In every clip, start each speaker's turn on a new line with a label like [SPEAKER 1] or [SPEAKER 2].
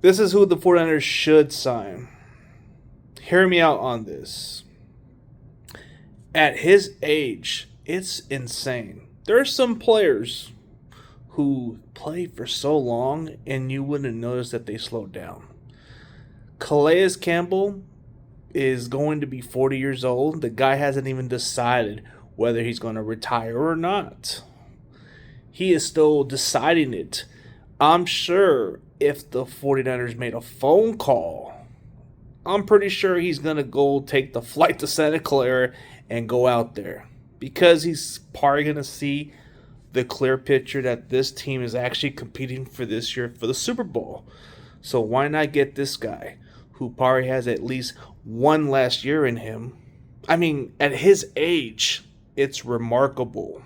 [SPEAKER 1] This is who the 49ers should sign. Hear me out on this. At his age, it's insane. There are some players who play for so long and you wouldn't notice that they slowed down. Calais Campbell is going to be 40 years old. The guy hasn't even decided whether he's going to retire or not. He is still deciding it. I'm sure if the 49ers made a phone call, I'm pretty sure he's going to go take the flight to Santa Clara and go out there. Because he's probably going to see the clear picture that this team is actually competing for this year for the Super Bowl. So why not get this guy who probably has at least one last year in him? I mean, at his age, it's remarkable.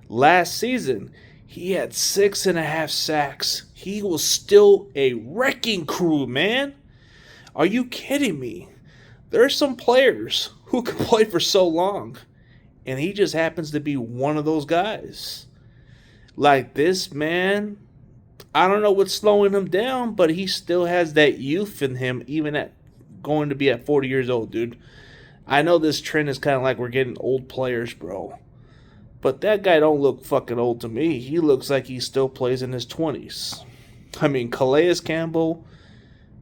[SPEAKER 1] Last season, he had 6.5 sacks. He was still a wrecking crew, man. Are you kidding me? There are some players who can play for so long, and he just happens to be one of those guys. Like this man, I don't know what's slowing him down, but he still has that youth in him, even at going to be at 40 years old, dude. I know this trend is kind of like we're getting old players, bro. But that guy don't look fucking old to me. He looks like he still plays in his 20s. I mean, Calais Campbell,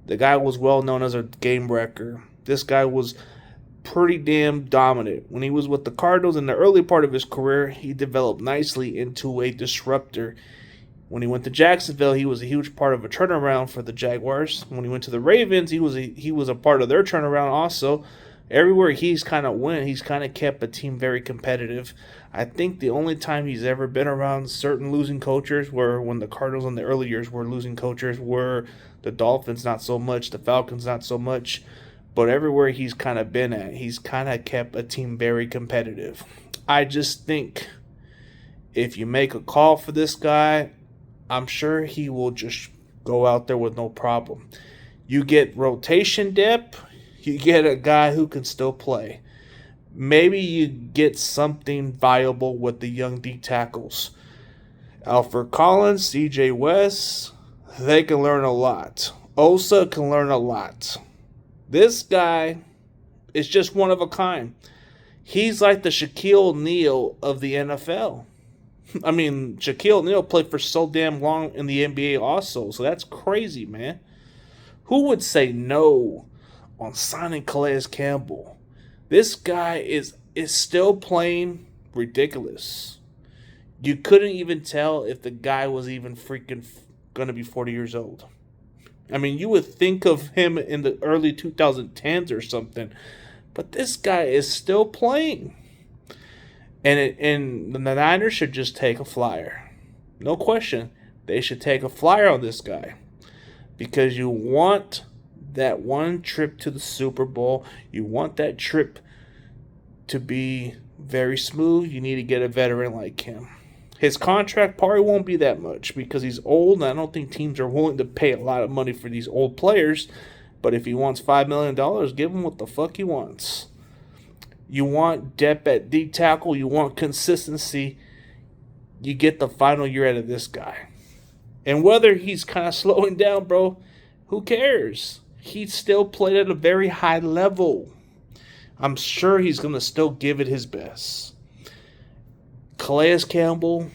[SPEAKER 1] the guy was well known as a game wrecker. This guy was pretty damn dominant. When he was with the Cardinals in the early part of his career, he developed nicely into a disruptor. When he went to Jacksonville, he was a huge part of a turnaround for the Jaguars. When he went to the Ravens, he was a part of their turnaround also. Everywhere he's kind of went, he's kind of kept a team very competitive. I think the only time he's ever been around certain losing coaches were when the Cardinals in the early years were losing coaches, were the Dolphins not so much, the Falcons not so much. But everywhere he's kind of been at, he's kind of kept a team very competitive. I just think if you make a call for this guy, I'm sure he will just go out there with no problem. You get rotation depth, you get a guy who can still play. Maybe you get something viable with the young D tackles. Alfred Collins, CJ West, they can learn a lot. Osa can learn a lot. This guy is just one of a kind. He's like the Shaquille O'Neal of the NFL. I mean, Shaquille O'Neal played for so damn long in the NBA also, so that's crazy, man. Who would say no on signing Calais Campbell? This guy is still playing ridiculous. You couldn't even tell if the guy was even freaking going to be 40 years old. I mean, you would think of him in the early 2010s or something, but this guy is still playing. And the Niners should just take a flyer. No question. They should take a flyer on this guy. Because you want that one trip to the Super Bowl. You want that trip to be very smooth. You need to get a veteran like him. His contract probably won't be that much because he's old, and I don't think teams are willing to pay a lot of money for these old players. But if he wants $5 million, give him what the fuck he wants. You want depth at D tackle. You want consistency. You get the final year out of this guy. And whether he's kind of slowing down, bro, who cares? He still played at a very high level. I'm sure he's going to still give it his best. Calais Campbell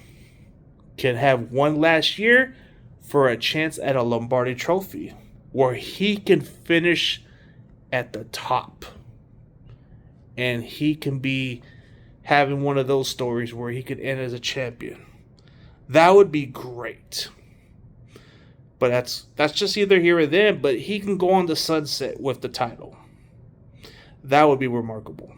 [SPEAKER 1] can have one last year for a chance at a Lombardi trophy where he can finish at the top. And he can be having one of those stories where he could end as a champion. That would be great. But that's just either here or there. But he can go on the sunset with the title. That would be remarkable.